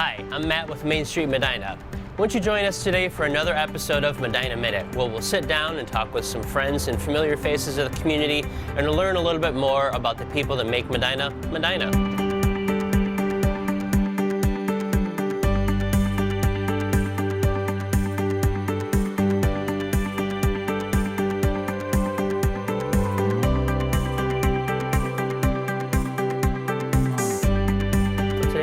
Hi, I'm Matt with Main Street Medina. Won't you join us today for another episode of Medina Minute, where we'll sit down and talk with some friends and familiar faces of the community and learn a little bit more about the people that make Medina, Medina.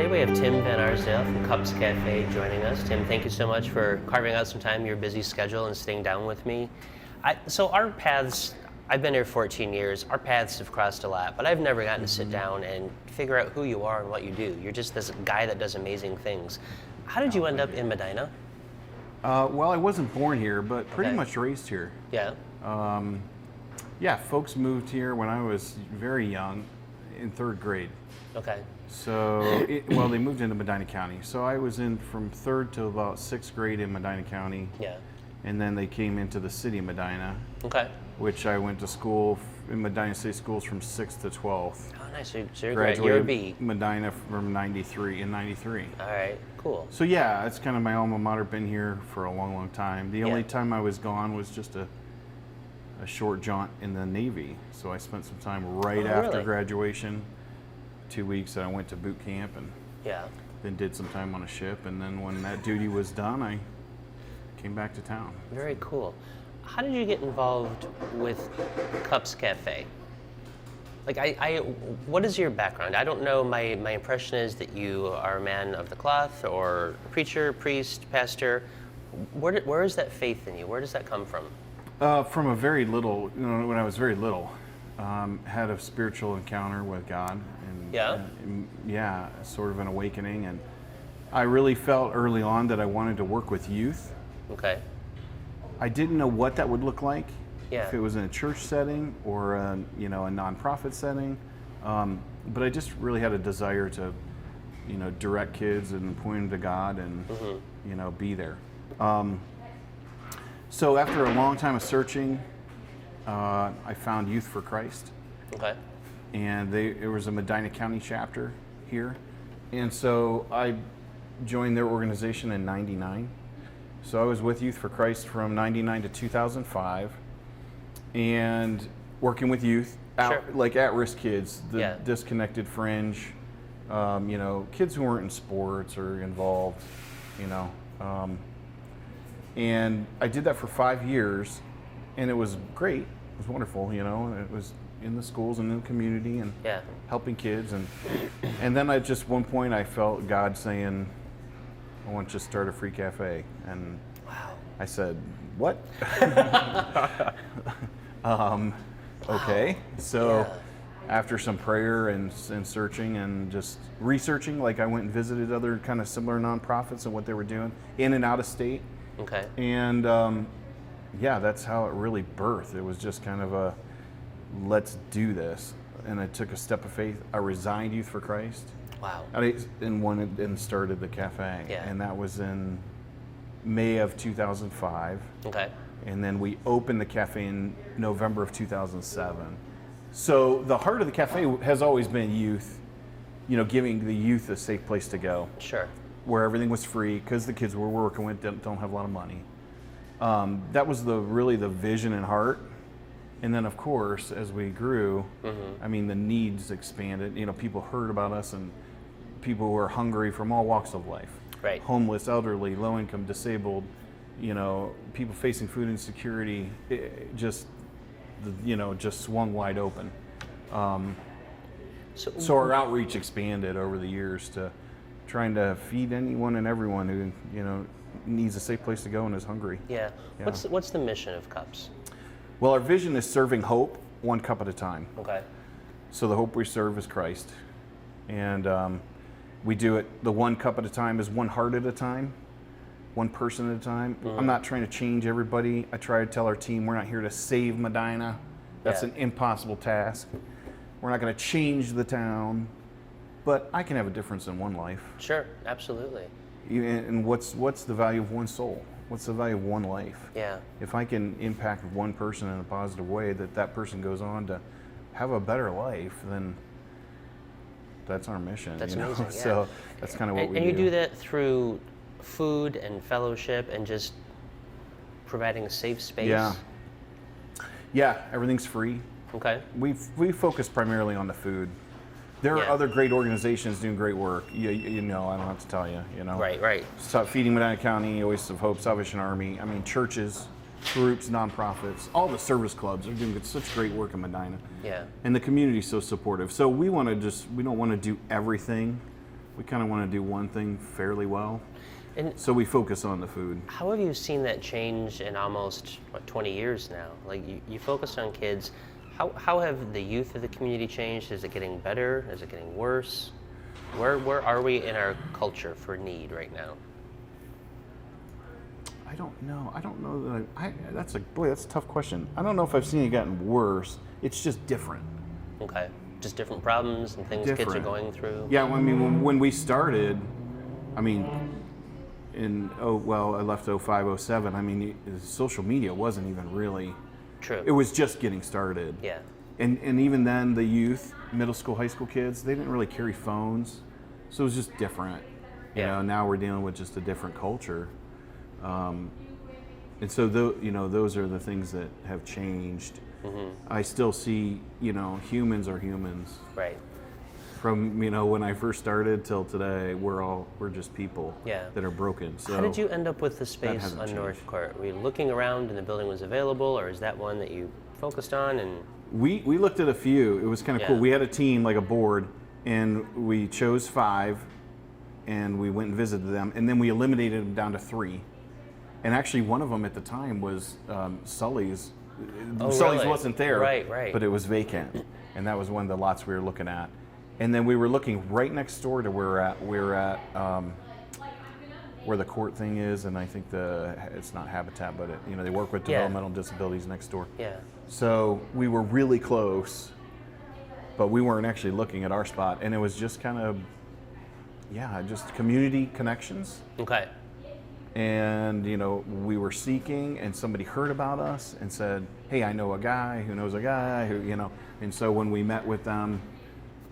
We have Tim Van Arsdale from Cups Café joining us. Tim, thank you so much for carving out some time in your busy schedule and sitting down with me. So our paths, I've been here 14 years, our paths have crossed a lot, but I've never gotten to sit down and figure out who you are and what you do. You're just this guy that does amazing things. How did you end up in Medina? Well, I wasn't born here, but pretty much raised here. Yeah. Folks moved here when I was very young, in 3rd grade. Okay. So, they moved into Medina County. So I was in from 3rd to about 6th grade in Medina County. Yeah. And then they came into the city of Medina. Okay. Which I went to school in Medina City Schools from 6th to 12th. Oh, nice. So you're great. You're a B. Medina from 93. All right. Cool. So yeah, it's kind of my alma mater. Been here for a long, long time. The only time I was gone was just a short jaunt in the Navy. So I spent some time after graduation. 2 weeks that I went to boot camp and then did some time on a ship, and then when that duty was done, I came back to town. Very cool. How did you get involved with Cups Café? Like, what is your background? I don't know. My impression is that you are a man of the cloth, or a preacher, priest, pastor. Where is that faith in you? Where does that come from? From a very little, when I was very little, had a spiritual encounter with God. Sort of an awakening, and I really felt early on that I wanted to work with youth. Okay. I didn't know what that would look like, if it was in a church setting or a nonprofit setting, but I just really had a desire to, direct kids and point them to God and be there. So after a long time of searching, I found Youth for Christ. Okay. And it was a Medina County chapter here. And so I joined their organization in 99. So I was with Youth for Christ from 99 to 2005 and working with youth, like at-risk kids, the disconnected fringe, kids who weren't in sports or involved, and I did that for 5 years, and it was great. It was wonderful, it was in the schools and in the community and helping kids, and then at just one point I felt God saying, I want you to start a free cafe, and I said, what? Okay. So after some prayer and searching and just researching, like I went and visited other kind of similar nonprofits and what they were doing in and out of state. Okay. And that's how it really birthed. It was just kind of a, let's do this. And I took a step of faith. I resigned Youth for Christ. Wow. And started the cafe. Yeah. And that was in May of 2005. Okay. And then we opened the cafe in November of 2007. So the heart of the cafe has always been youth, giving the youth a safe place to go. Sure. Where everything was free, because the kids we're working with don't have a lot of money. That was really the vision and heart. And then, of course, as we grew, the needs expanded. People heard about us, and people who are hungry from all walks of life. Right. Homeless, elderly, low income, disabled, people facing food insecurity. It just swung wide open. So our outreach expanded over the years to trying to feed anyone and everyone who, needs a safe place to go and is hungry. Yeah. What's the mission of Cups? Well, our vision is serving hope one cup at a time. Okay. So the hope we serve is Christ. And we do it, the one cup at a time is one heart at a time, one person at a time. I'm not trying to change everybody. I try to tell our team we're not here to save Medina. That's an impossible task. We're not going to change the town, but I can have a difference in one life. Sure, absolutely. And what's the value of one soul? What's the value of one life? Yeah. If I can impact one person in a positive way, that person goes on to have a better life, then that's our mission. That's you know? amazing. Yeah. So that's kind of what we do. And you do that through food and fellowship and just providing a safe space. Yeah, everything's free. Okay. We focus primarily on the food. There are other great organizations doing great work. You know, I don't have to tell you. You know. Right. Feeding Medina County, Oasis of Hope, Salvation Army. I mean, churches, groups, nonprofits, all the service clubs are doing such great work in Medina. Yeah. And the community's so supportive. So we don't want to do everything. We kind of want to do one thing fairly well. And so we focus on the food. how have you seen that change in almost 20 years now? Like you focused on kids. How have the youth of the community changed? Is it getting better? Is it getting worse? Where are we in our culture for need right now? I don't know. I don't know that that's a tough question. I don't know if I've seen it gotten worse. It's just different. Okay. Just different problems and things kids are going through? Yeah, I mean, when we started, I mean, I left 05, 07. I mean, social media wasn't even really. True. It was just getting started. Yeah. And even then, the youth, middle school, high school kids, they didn't really carry phones. So it was just different. You know, now we're dealing with just a different culture. And so, those are the things that have changed. Mm-hmm. I still see, humans are humans. Right. From, when I first started till today, we're just people that are broken. So how did you end up with the space on changed. North Court? Were you looking around and the building was available, or is that one that you focused on? And we looked at a few. It was kind of cool. We had a team, like a board, and we chose 5, and we went and visited them, and then we eliminated them down to 3. And actually, one of them at the time was Sully's. Sully's really? wasn't there, Right. but it was vacant, and that was one of the lots we were looking at. And then we were looking right next door to where we're at where the court thing is, and I think it's not Habitat, but they work with developmental disabilities next door. Yeah. So we were really close, but we weren't actually looking at our spot, and it was just kind of, just community connections. Okay. And we were seeking, and somebody heard about us and said, "Hey, I know a guy who knows a guy who," And so when we met with them,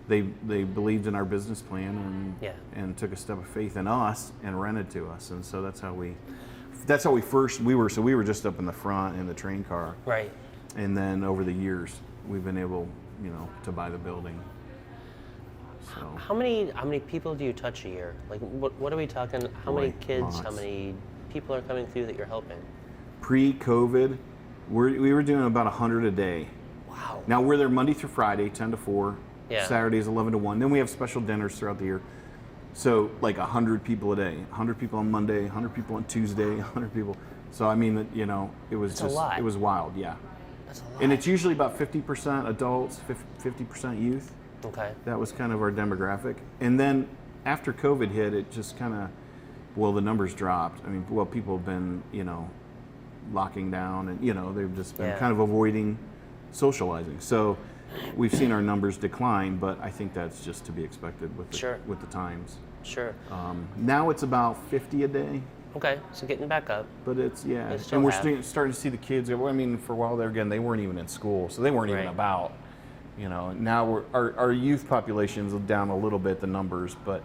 they believed in our business plan and took a step of faith in us and rented to us, and so that's how we were just up in the front in the train car, right? And then over the years we've been able to buy the building. So how many people do you touch a year? Like what are we talking? How many kids? Lots. How many people are coming through that you're helping? Pre-COVID, we were doing about 100 a day. Wow. Now we're there Monday through Friday, 10 to 4. Yeah. Saturdays 11 to 1. Then we have special dinners throughout the year. So like 100 people a day. 100 people on Monday, 100 people on Tuesday, 100 people. So I mean, it was That's a lot. It was wild, yeah. That's a lot. And it's usually about 50% adults, 50% youth. Okay. That was kind of our demographic. And then after COVID hit, it just kind of, the numbers dropped. I mean, people have been, locking down, and they've just been kind of avoiding socializing. So we've seen our numbers decline, but I think that's just to be expected with the times. Sure. Now it's about 50 a day. Okay, so getting back up. But it's still and we're have. starting to see the kids. I mean, for a while there, again, they weren't even in school, so they weren't even about. Now our youth population's down a little bit, the numbers, but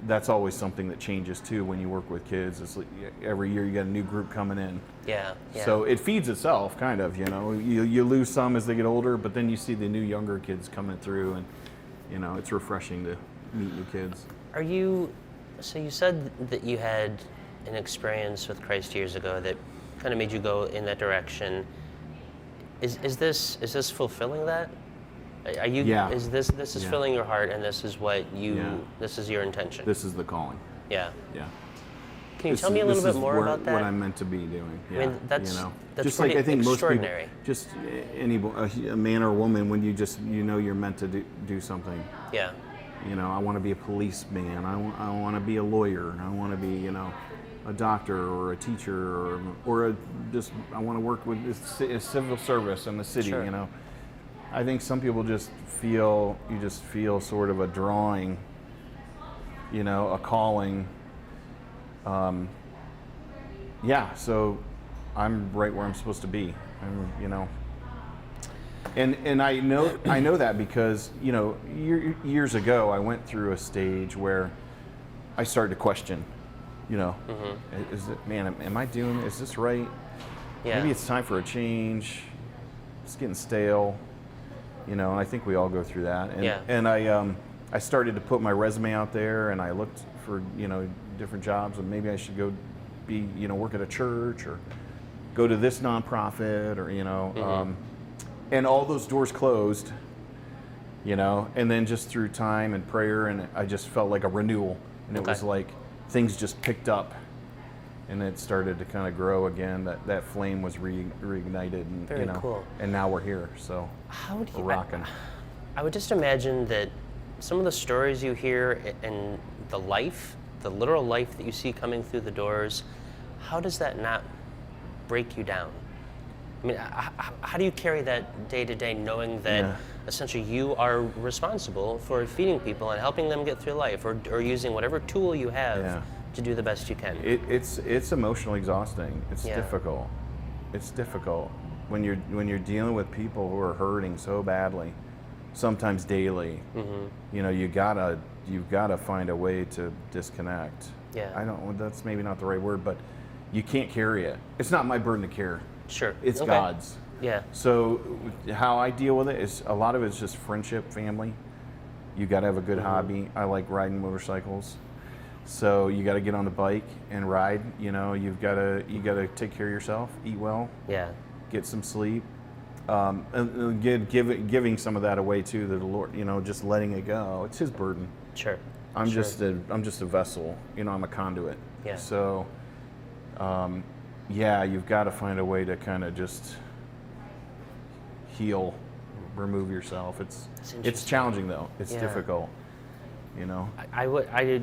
that's always something that changes too when you work with kids. It's like every year you got a new group coming in. Yeah. So it feeds itself, kind of. You lose some as they get older, but then you see the new younger kids coming through, and it's refreshing to meet new kids. So you said that you had an experience with Christ years ago that kind of made you go in that direction. Is this fulfilling that? Are you? Yeah. Is this is filling your heart, and this is what this is your intention? This is the calling. Yeah. Yeah. Can you tell me a little bit more about that? What I'm meant to be doing. Yeah. I mean, that's just like I think extraordinary. Most people, just a man or woman, when you just you're meant to do something. Yeah. I want to be a policeman. I want to be a lawyer. I want to be a doctor or a teacher or I want to work with a civil service in the city. Sure. I think some people just feel sort of a drawing, a calling. So I'm right where I'm supposed to be. And I know that because, you know, years ago I went through a stage where I started to question, you know, is it, man, am I doing, is this right? Yeah. Maybe it's time for a change. It's getting stale, you know, and I think we all go through that. And, Yeah. and I started to put my resume out there, and I looked for, you know, different jobs, and maybe I should go be, you know, work at a church or go to this nonprofit, or, you know, and all those doors closed, you know, and then just through time and prayer, and I just felt like a renewal, and it was like things just picked up, and it started to kind of grow again. That flame was reignited, and Very you know, cool. and now we're here, so How do we're you, rocking. I would just imagine that some of the stories you hear and the life, the literal life that you see coming through the doors, how does that not break you down? I mean, how do you carry that day to day, knowing that essentially you are responsible for feeding people and helping them get through life, or using whatever tool you have to do the best you can? It's emotionally exhausting. It's Yeah. difficult. It's difficult when you're dealing with people who are hurting so badly, sometimes daily. You know, you've gotta find a way to disconnect. Yeah. That's maybe not the right word, but you can't carry it. It's not my burden to carry. Sure. It's Okay. God's. Yeah. So how I deal with it is, a lot of it's just friendship, family. You got to have a good hobby. I like riding motorcycles. So you got to get on the bike and ride. You know, you got to take care of yourself, eat well, Yeah. get some sleep, and giving some of that away to the Lord. You know, just letting it go. It's His burden. Sure. I'm just a vessel. You know, I'm a conduit. Yeah. So, yeah, you've got to find a way to kind of just heal, remove yourself. It's challenging though. It's difficult. You know. I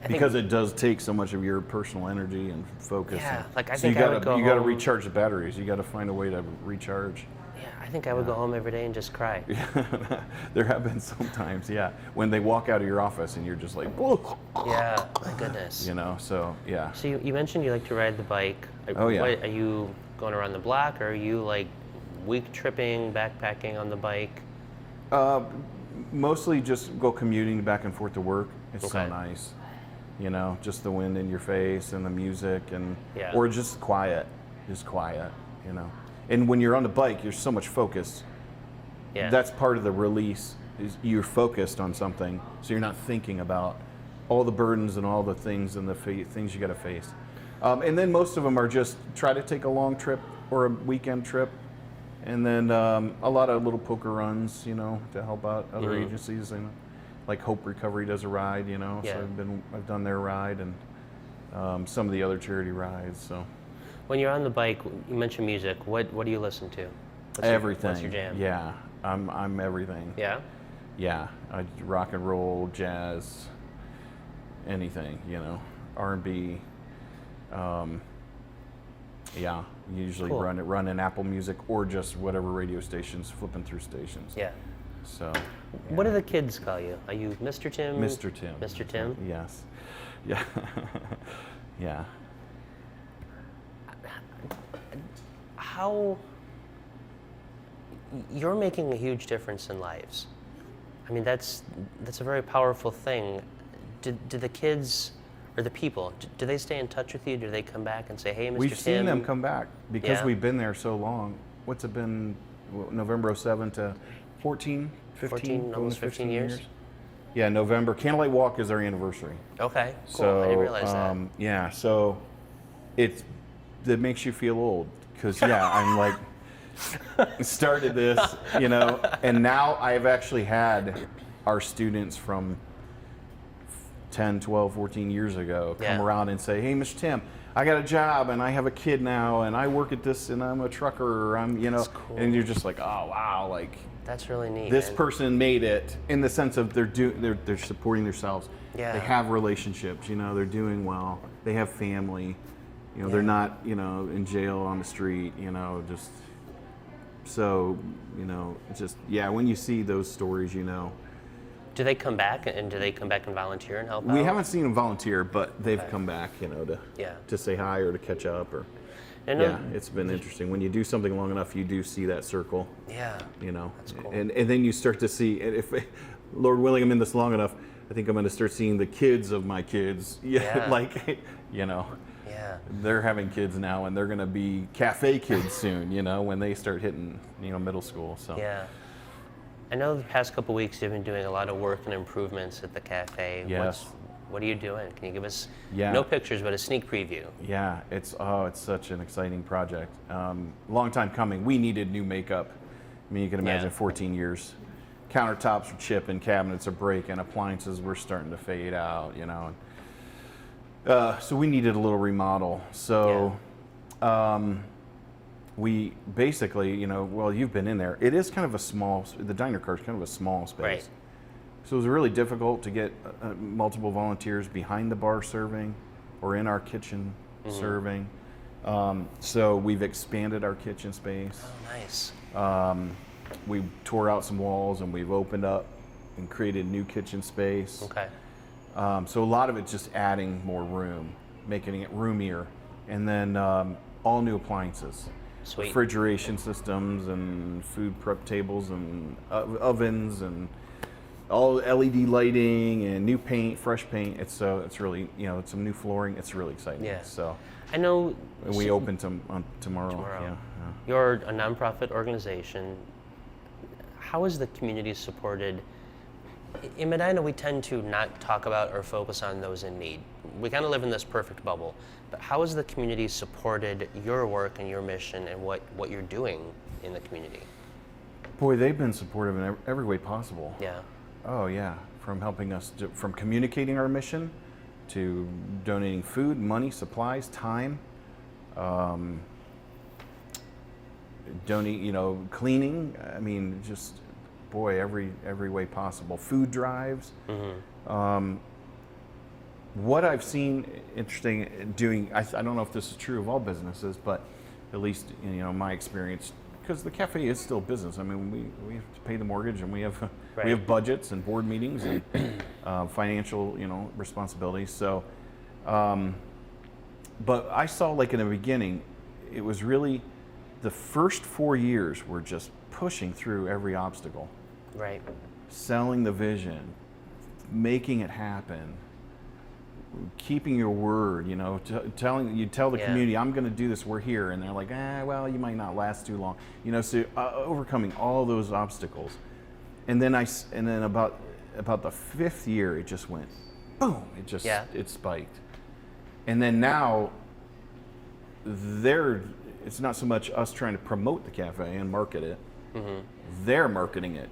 Because it does take so much of your personal energy and focus. Yeah, like I so think you I would go you got to home- recharge the batteries. You got to find a way to recharge. Yeah, I think I would go home every day and just cry. There have been some times, when they walk out of your office and you're just like, whoa. Yeah, my goodness. You know, so yeah. So you mentioned you like to ride the bike. Oh, yeah. Are you going around the block, or are you like week tripping, backpacking on the bike? Mostly just go commuting back and forth to work. It's so Okay. nice. You know, just the wind in your face and the music, and Yeah. or just quiet, you know. And when you're on the bike, you're so much focus. Yeah. That's part of the release, is you're focused on something, so you're not thinking about all the burdens and all the things and the things you got to face. And then most of them are just try to take a long trip or a weekend trip, and then a lot of little poker runs, you know, to help out other agencies. And like Hope Recovery does a ride, you know. Yeah. So I've done their ride, and some of the other charity rides. So When you're on the bike, you mentioned music. What do you listen to? everything. What's your jam? Yeah, I'm everything. Yeah. Yeah, I rock and roll, jazz, anything, you know, R&B. Yeah, usually Cool. run in Apple Music or just whatever radio stations, flipping through stations. Yeah. So. What do the kids call you? Are you Mr. Tim? Mr. Tim. Mr. Tim? Yes. Yeah. Yeah. How you're making a huge difference in lives. I mean, that's a very powerful thing. Do the kids or the people, do they stay in touch with you? Do they come back and say, "Hey, Mr. Tim"? We've seen them come back because Yeah. we've been there so long. What's it been? November 07 to 14, 15? 14, almost 15 years? Yeah, November. Candlelight Walk is our anniversary. Okay, cool. So I didn't realize that. Yeah, so that makes you feel old because I'm like started this, you know, and now I've actually had our students from 10, 12, 14 years ago come Yeah. around and say, "Hey, Mr. Tim, I got a job and I have a kid now and I work at this and I'm a trucker, or I'm, you know," That's cool. and you're just like, "Oh wow, like That's really neat. this man. person made it," in the sense of they're supporting themselves. Yeah. They have relationships, you know, they're doing well. They have family. You know, they're not, you know, in jail on the street, you know, just so, you know, it's just when you see those stories, you know. Do they come back and volunteer and help out? We haven't seen them volunteer, but they've come back, you know, Yeah. to say hi or to catch up or I know, Yeah, it's been interesting. When you do something long enough, you do see that circle. Yeah. You know, That's cool. and then you start to see, and if Lord willing, I'm in this long enough, I think I'm going to start seeing the kids of my kids. Yeah. Like, you know, Yeah. they're having kids now, and they're going to be cafe kids soon. You know, when they start hitting, you know, middle school. So Yeah. I know the past couple weeks you've been doing a lot of work and improvements at the cafe. Yes. What are you doing? Can you give us Yeah. no pictures, but a sneak preview? Yeah, it's such an exciting project. Long time coming. We needed new makeup. I mean, you can imagine Yeah. 14 years. Countertops are chipping, cabinets are breaking, appliances were starting to fade out, you know. So we needed a little remodel. So we basically, you know, well, you've been in there. It is kind of a small, the diner car is kind of a small space. Right. So it was really difficult to get multiple volunteers behind the bar serving or in our kitchen serving. So we've expanded our kitchen space. Oh, nice. We tore out some walls and we've opened up and created new kitchen space. Okay. So a lot of it's just adding more room, making it roomier. And then all new appliances. Sweet. Refrigeration systems and food prep tables and ovens and all LED lighting and new paint, fresh paint. It's really, you know, it's some new flooring. It's really exciting. Yeah. So I know. and we open tomorrow. Tomorrow. Yeah. You're a nonprofit organization. How is the community supported? In Medina, we tend to not talk about or focus on those in need. We kind of live in this perfect bubble. But how has the community supported your work and your mission and what you're doing in the community? Boy, they've been supportive in every way possible. Yeah. Oh yeah, from helping us, from communicating our mission, to donating food, money, supplies, time, donate, you know, cleaning. I mean, just boy, every way possible. Food drives. What I've seen interesting doing, I don't know if this is true of all businesses, but at least, you know, my experience, because the cafe is still business. I mean, we have to pay the mortgage, and we have we have budgets and board meetings and financial, you know, responsibilities. So, but I saw, like, in the beginning, it was really the first 4 years were just pushing through every obstacle, Right. selling the vision, making it happen, keeping your word, you know, tell the Yeah. community, I'm going to do this, we're here, and they're like, well, you might not last too long, you know. So overcoming all those obstacles, and then about the 5th year, it just went boom. It just it spiked, and then now it's not so much us trying to promote the cafe and market it. They're marketing it.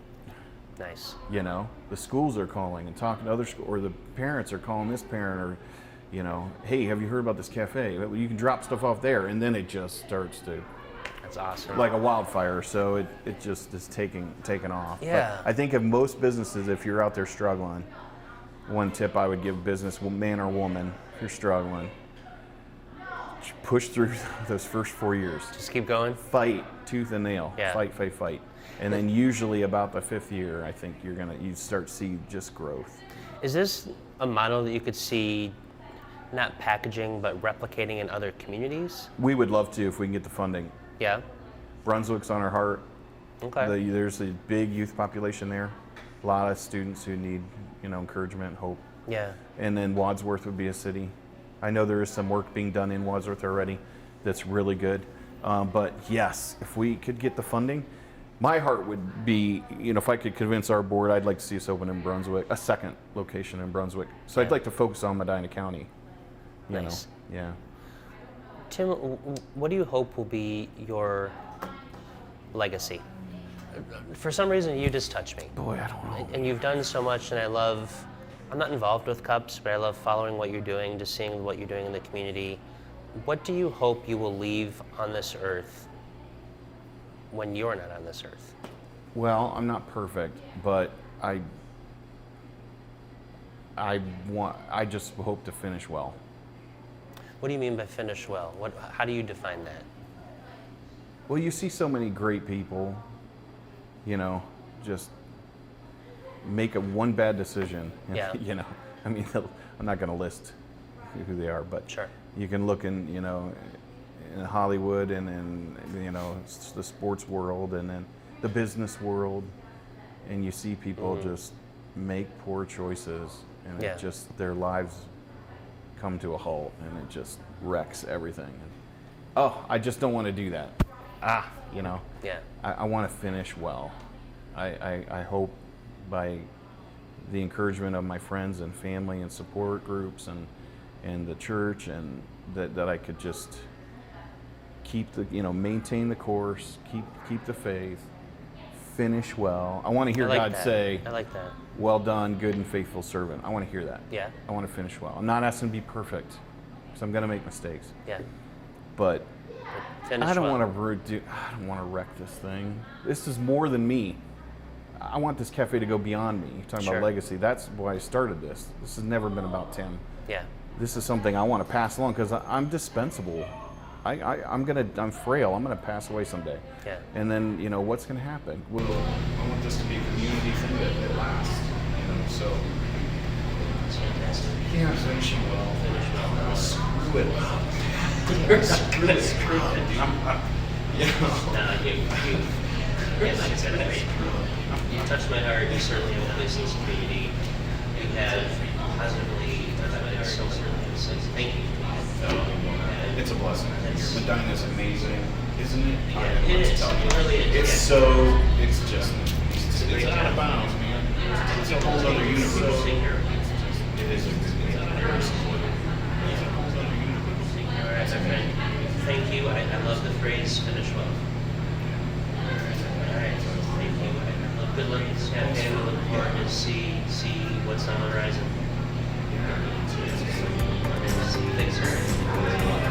Nice. You know, the schools are calling and talking to other schools, or the parents are calling this parent, or, you know, hey, have you heard about this cafe? You can drop stuff off there, and then it just starts to, That's awesome. like a wildfire. So it just is taking off. Yeah. But I think of most businesses, if you're out there struggling, one tip I would give business, man or woman, if you're struggling, push through those first 4 years. Just keep going. Fight tooth and nail. Yeah. Fight. And then usually about the 5th year, I think you start to see just growth. Is this a model that you could see not packaging but replicating in other communities? We would love to if we can get the funding. Yeah. Brunswick's on our heart. Okay. There's a big youth population there. A lot of students who need, you know, encouragement, hope. Yeah. And then Wadsworth would be a city. I know there is some work being done in Wadsworth already that's really good. But yes, if we could get the funding, my heart would be, you know, if I could convince our board, I'd like to see us open in Brunswick, a second location in Brunswick. So I'd like to focus on Medina County. You know, yeah. Tim, what do you hope will be your legacy? For some reason, you just touch me. Boy, I don't know. And you've done so much, and I'm not involved with Cups, but I love following what you're doing, just seeing what you're doing in the community. What do you hope you will leave on this earth when you're not on this earth? Well, I'm not perfect, but I just hope to finish well. What do you mean by finish well? How do you define that? Well, you see so many great people, you know, just make one bad decision. Yeah. You know, I mean, I'm not going to list who they are, but Sure. you can look in, you know, in Hollywood and it's the sports world and then the business world, and you see people just make poor choices, and it just their lives come to a halt, and it just wrecks everything. Oh, I just don't want to do that. Yeah. I want to finish well. I hope by the encouragement of my friends and family and support groups and the church, and that I could just keep maintain the course, keep the faith, finish well. I want to hear God say, I like that. "Well done, good and faithful servant." I want to hear that. Yeah. I want to finish well. I'm not asking to be perfect, because I'm going to make mistakes. Yeah. But Finish I don't well. want to wreck this thing. This is more than me. I want this cafe to go beyond me. You're talking about legacy. That's why I started this. This has never been about Tim. Yeah. This is something I want to pass along, because I'm dispensable. I'm frail. I'm gonna pass away someday. Yeah. And then what's gonna happen? Well, I want this to be a community thing that lasts. So yeah, finishing well. Finish well. Screw it up. You're not gonna screw it, dude. Like I said, you touched my heart. You certainly have a place in this community. You have positively touched my heart. So thank you. It's a blessing. Medina is amazing, isn't it? Yeah, it is. It really is. It's it's out of bounds, man. It's a whole other universe. It is a very supportive. It's a whole other universe. All right, my friend. Thank you. I love the phrase "finish well." All right, thank you. Good luck at this cafe. We look forward to see what's on the horizon. Thanks, sir.